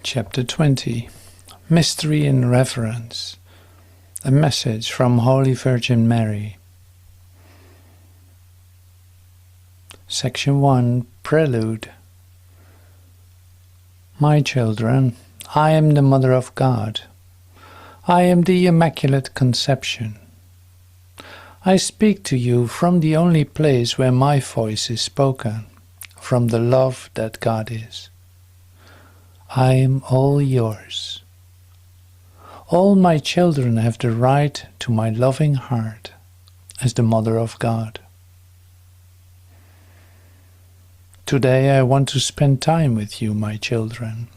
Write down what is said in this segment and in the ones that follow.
Chapter 20 Mystery in Reverence. A message from Holy Virgin Mary. Section 1 Prelude. My children, I am the Mother of God. I am the Immaculate Conception. I speak to you from the only place where my voice is spoken, from the love that God is. I am all yours. All my children have the right to my loving heart as the Mother of God. Today I want to spend time with you, my children,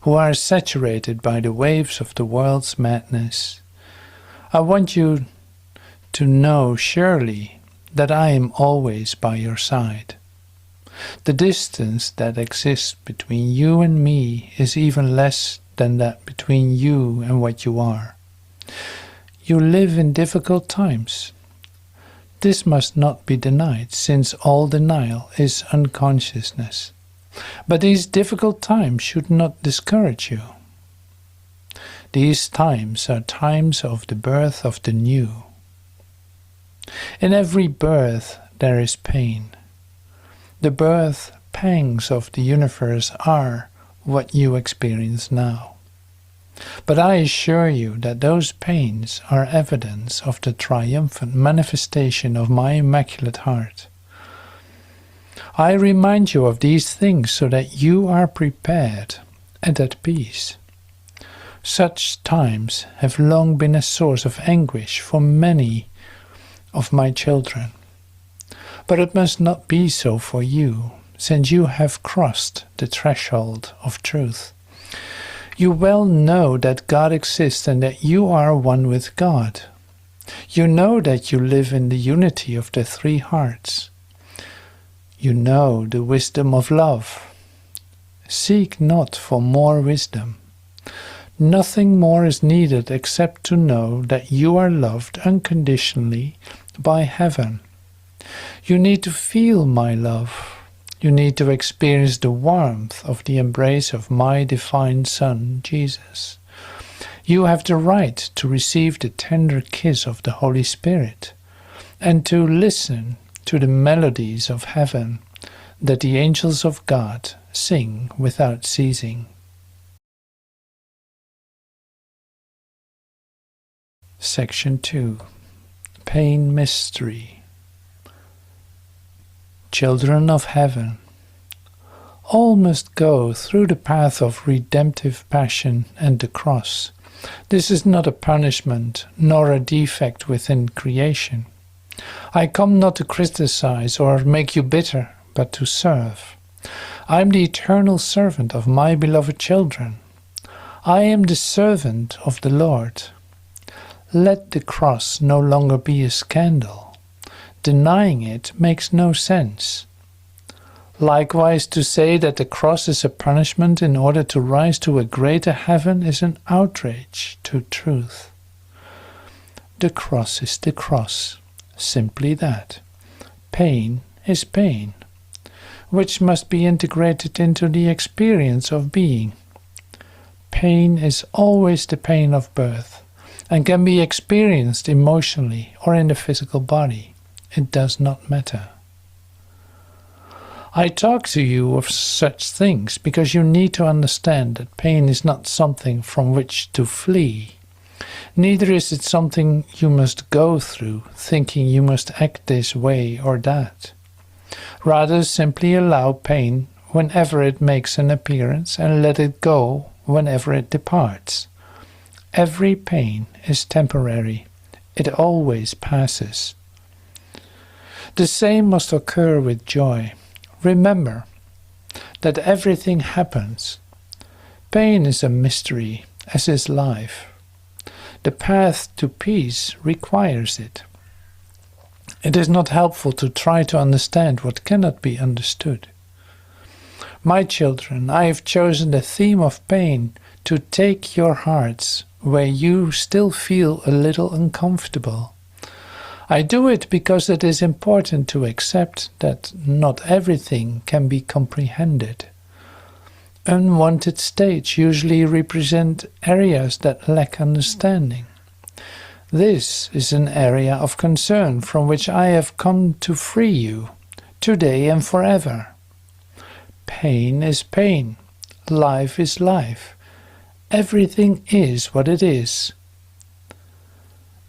who are saturated by the waves of the world's madness. I want you to know surely that I am always by your side. The distance that exists between you and me is even less than that between you and what you are. You live in difficult times. This must not be denied, since all denial is unconsciousness. But these difficult times should not discourage you. These times are times of the birth of the new. In every birth there is pain. The birth pangs of the universe are what you experience now. But I assure you that those pains are evidence of the triumphant manifestation of my Immaculate Heart. I remind you of these things so that you are prepared and at peace. Such times have long been a source of anguish for many of my children. But it must not be so for you, since you have crossed the threshold of truth. You well know that God exists and that you are one with God. You know that you live in the unity of the three hearts. You know the wisdom of love. Seek not for more wisdom. Nothing more is needed except to know that you are loved unconditionally by heaven. You need to feel my love. You need to experience the warmth of the embrace of my divine Son, Jesus. You have the right to receive the tender kiss of the Holy Spirit and to listen to the melodies of heaven that the angels of God sing without ceasing. Section 2 Pain Mystery. Children of heaven, all must go through the path of redemptive passion and the cross. This is not a punishment, nor a defect within creation. I come not to criticize or make you bitter, but to serve. I am the eternal servant of my beloved children. I am the servant of the Lord. Let the cross no longer be a scandal. Denying it makes no sense. Likewise, to say that the cross is a punishment in order to rise to a greater heaven is an outrage to truth. The cross is the cross, simply that. Pain is pain, which must be integrated into the experience of being. Pain is always the pain of birth, and can be experienced emotionally or in the physical body. It does not matter. I talk to you of such things because you need to understand that pain is not something from which to flee. Neither is it something you must go through, thinking you must act this way or that. Rather, simply allow pain whenever it makes an appearance and let it go whenever it departs. Every pain is temporary. It always passes. The same must occur with joy. Remember that everything happens. Pain is a mystery, as is life. The path to peace requires it. It is not helpful to try to understand what cannot be understood. My children, I have chosen the theme of pain to take your hearts where you still feel a little uncomfortable. I do it because it is important to accept that not everything can be comprehended. unwanted states usually represent areas that lack understanding. This is an area of concern from which I have come to free you, today and forever. Pain is pain. Life is life. Everything is what it is.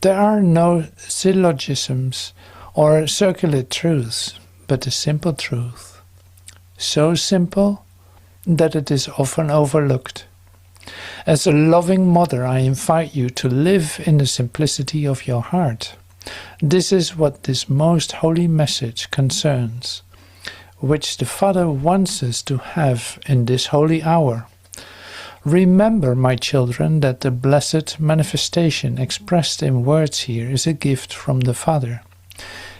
There are no syllogisms or circular truths, but a simple truth. So simple that it is often overlooked. As a loving mother, I invite you to live in the simplicity of your heart. This is what this most holy message concerns, which the Father wants us to have in this holy hour. Remember, my children, that the blessed manifestation expressed in words here is a gift from the Father.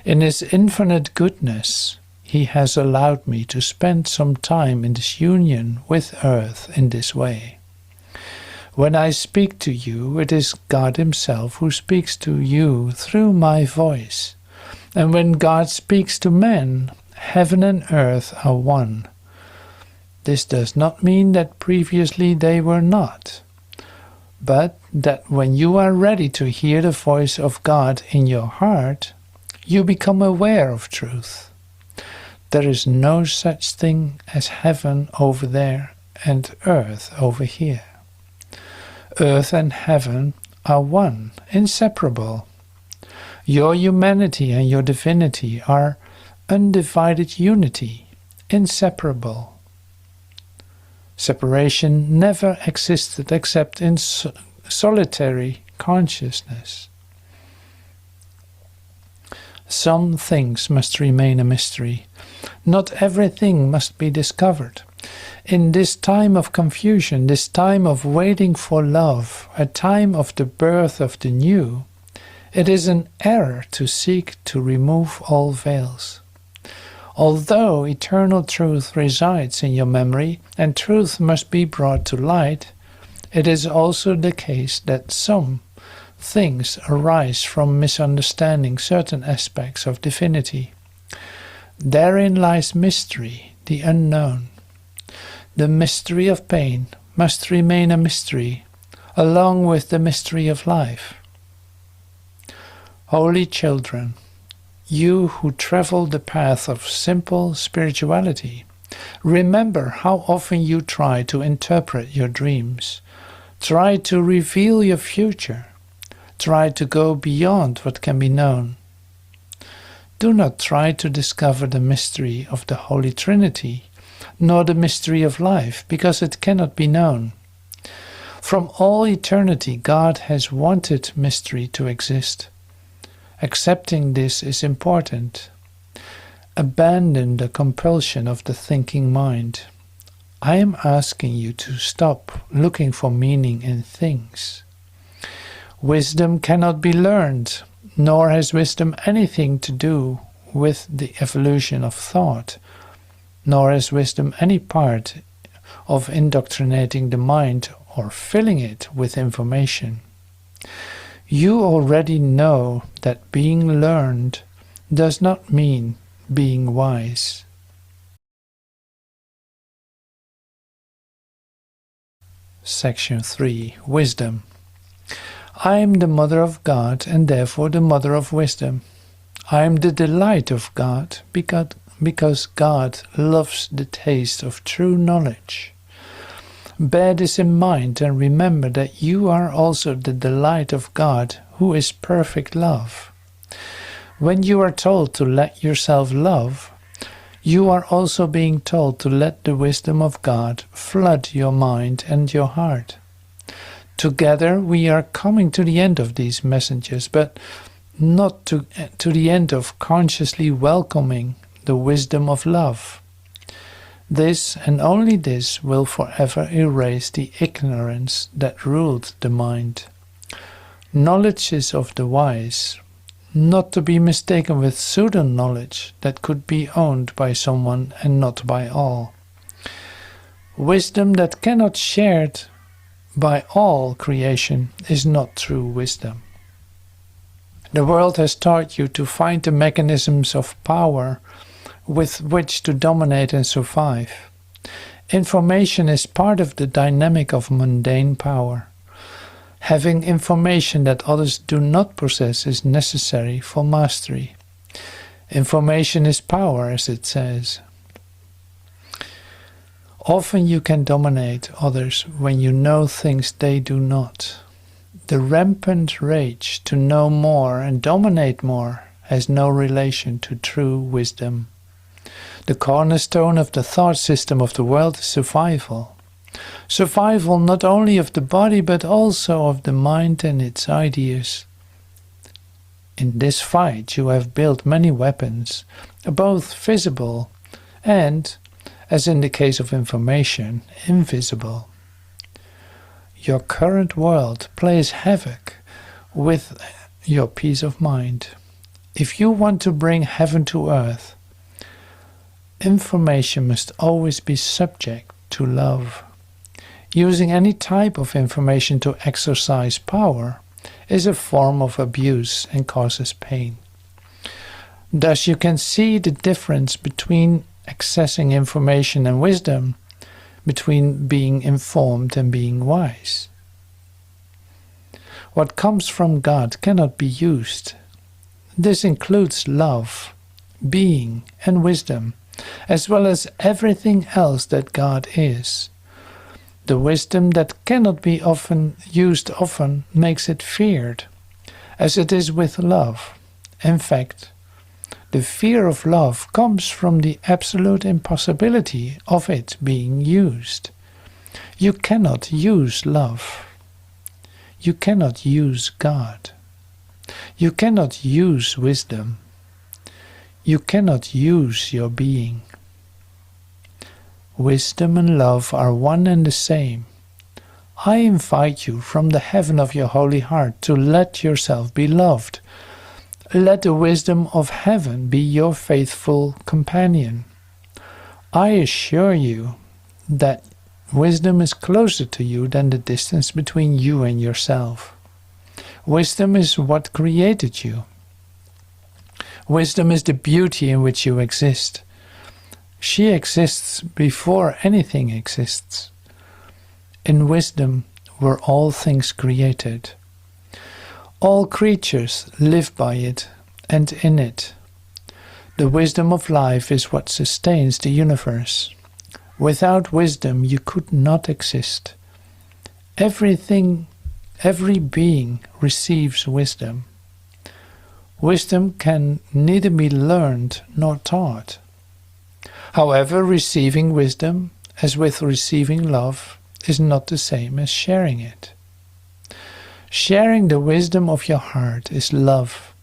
In His infinite goodness, He has allowed me to spend some time in this union with earth in this way. When I speak to you, it is God Himself who speaks to you through my voice. And when God speaks to men, heaven and earth are one. This does not mean that previously they were not, but that when you are ready to hear the voice of God in your heart, you become aware of truth. There is no such thing as heaven over there and earth over here. Earth and heaven are one, inseparable. Your humanity and your divinity are undivided unity, inseparable. Separation never existed except in solitary consciousness. Some things must remain a mystery. Not everything must be discovered. In this time of confusion, this time of waiting for love, a time of the birth of the new, it is an error to seek to remove all veils. Although eternal truth resides in your memory and truth must be brought to light, it is also the case that some things arise from misunderstanding certain aspects of divinity. Therein lies mystery, the unknown. The mystery of pain must remain a mystery, along with the mystery of life. Holy children, you who travel the path of simple spirituality, remember how often you try to interpret your dreams, try to reveal your future, try to go beyond what can be known. Do not try to discover the mystery of the Holy Trinity, nor the mystery of life, because it cannot be known. From all eternity, God has wanted mystery to exist. Accepting this is important. Abandon the compulsion of the thinking mind. I am asking you to stop looking for meaning in things. Wisdom cannot be learned, nor has wisdom anything to do with the evolution of thought, nor has wisdom any part of indoctrinating the mind or filling it with information. You already know that being learned does not mean being wise. Section 3. Wisdom. I am the mother of God and therefore the mother of wisdom. I am the delight of God because God loves the taste of true knowledge. Bear this in mind and remember that you are also the delight of God, who is perfect love. When you are told to let yourself love, you are also being told to let the wisdom of God flood your mind and your heart. Together we are coming to the end of these messages, but not to the end of consciously welcoming the wisdom of love. This and only this will forever erase the ignorance that ruled the mind. Knowledge is of the wise, not to be mistaken with pseudo-knowledge that could be owned by someone and not by all. Wisdom that cannot shared by all creation is not true wisdom. The world has taught you to find the mechanisms of power with which to dominate and survive. Information is part of the dynamic of mundane power. Having information that others do not possess is necessary for mastery. Information is power, as it says. Often you can dominate others when you know things they do not. The rampant rage to know more and dominate more has no relation to true wisdom. The cornerstone of the thought system of the world is survival. Survival not only of the body but also of the mind and its ideas. In this fight you have built many weapons, both visible and, as in the case of information, invisible. Your current world plays havoc with your peace of mind. If you want to bring heaven to earth, information must always be subject to love. Using any type of information to exercise power is a form of abuse and causes pain. Thus you can see the difference between accessing information and wisdom, between being informed and being wise. What comes from God cannot be used. This includes love, being, and wisdom, as well as everything else that God is. The wisdom that cannot be used often makes it feared, as it is with love. In fact, the fear of love comes from the absolute impossibility of it being used. You cannot use love. You cannot use God. You cannot use wisdom. You cannot use your being. Wisdom and love are one and the same. I invite you from the heaven of your holy heart to let yourself be loved. Let the wisdom of heaven be your faithful companion. I assure you that wisdom is closer to you than the distance between you and yourself. Wisdom is what created you. Wisdom is the beauty in which you exist. She exists before anything exists. In wisdom were all things created. All creatures live by it and in it. The wisdom of life is what sustains the universe. Without wisdom you could not exist. Every being receives wisdom. Wisdom can neither be learned nor taught. However, receiving wisdom, as with receiving love, is not the same as sharing it. Sharing the wisdom of your heart is love.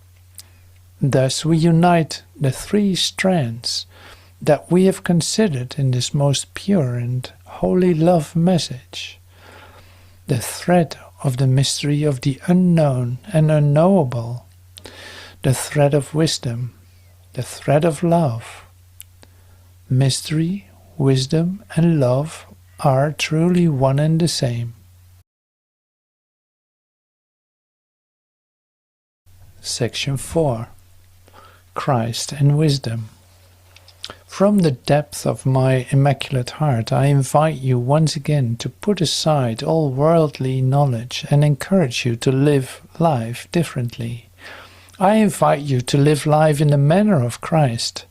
Thus we unite the three strands that we have considered in this most pure and holy love message. The thread of the mystery of the unknown and unknowable, the thread of wisdom, the thread of love. Mystery, wisdom, and love are truly one and the same. Section 4. Christ and Wisdom. From the depth of my immaculate heart, I invite you once again to put aside all worldly knowledge and encourage you to live life differently. I invite you to live life in the manner of Christ.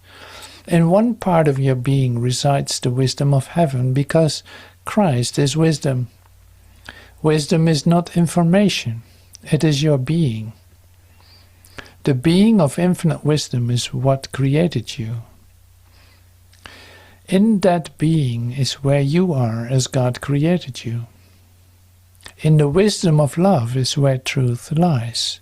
In one part of your being resides the wisdom of heaven, because Christ is wisdom. Wisdom is not information, it is your being. The being of infinite wisdom is what created you. In that being is where you are as God created you. In the wisdom of love is where truth lies.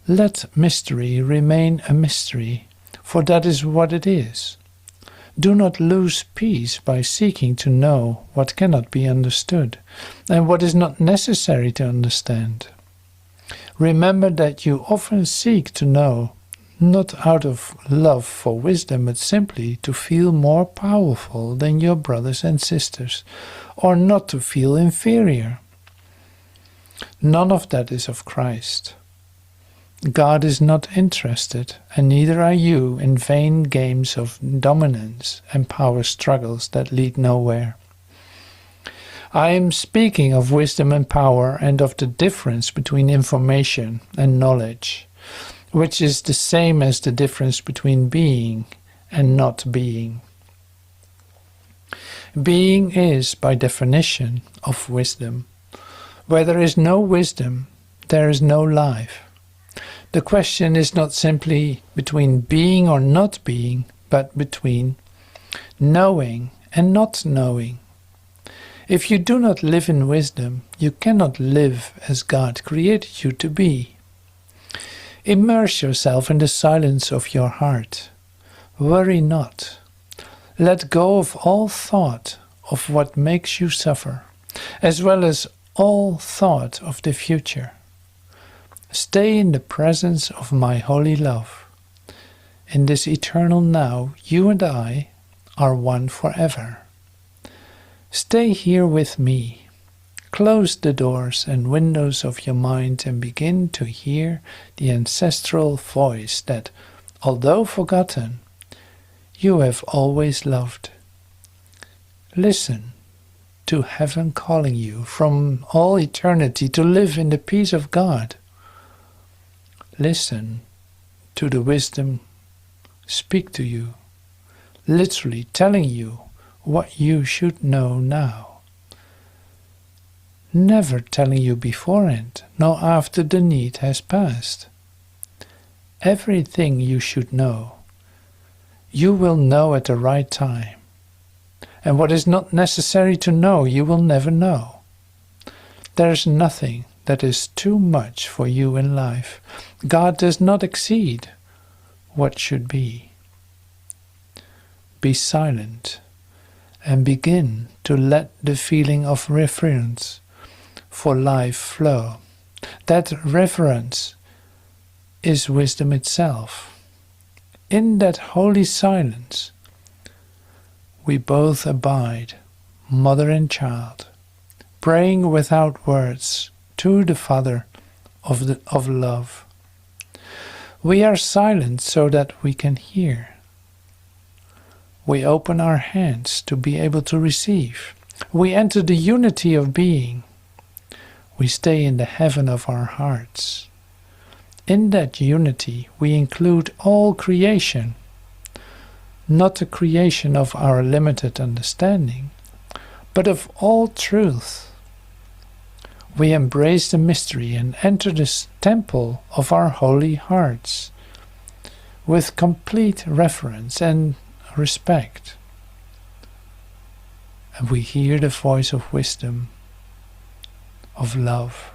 Let mystery remain a mystery, for that is what it is. Do not lose peace by seeking to know what cannot be understood, and what is not necessary to understand. Remember that you often seek to know, not out of love for wisdom, but simply to feel more powerful than your brothers and sisters, or not to feel inferior. None of that is of Christ. God is not interested, and neither are you, in vain games of dominance and power struggles that lead nowhere. I am speaking of wisdom and power, and of the difference between information and knowledge, which is the same as the difference between being and not being. Being is, by definition, of wisdom. Where there is no wisdom, there is no life. The question is not simply between being or not being, but between knowing and not knowing. If you do not live in wisdom, you cannot live as God created you to be. Immerse yourself in the silence of your heart. Worry not. Let go of all thought of what makes you suffer, as well as all thought of the future. Stay in the presence of my holy love. In this eternal now, you and I are one forever. Stay here with me. Close the doors and windows of your mind and begin to hear the ancestral voice that, although forgotten, you have always loved. Listen to heaven calling you from all eternity to live in the peace of God. Listen to the wisdom speak to you, literally telling you what you should know now. Never telling you beforehand, nor after the need has passed. Everything you should know, you will know at the right time. And what is not necessary to know, you will never know. There is nothing that is too much for you in life. God does not exceed what should be. Be silent and begin to let the feeling of reverence for life flow. That reverence is wisdom itself. In that holy silence, we both abide, mother and child, praying without words to the Father of love. We are silent so that we can hear. We open our hands to be able to receive. We enter the unity of being. We stay in the heaven of our hearts. In that unity, we include all creation, not the creation of our limited understanding, but of all truth. We embrace the mystery and enter this temple of our holy hearts with complete reverence and respect. And we hear the voice of wisdom, of love,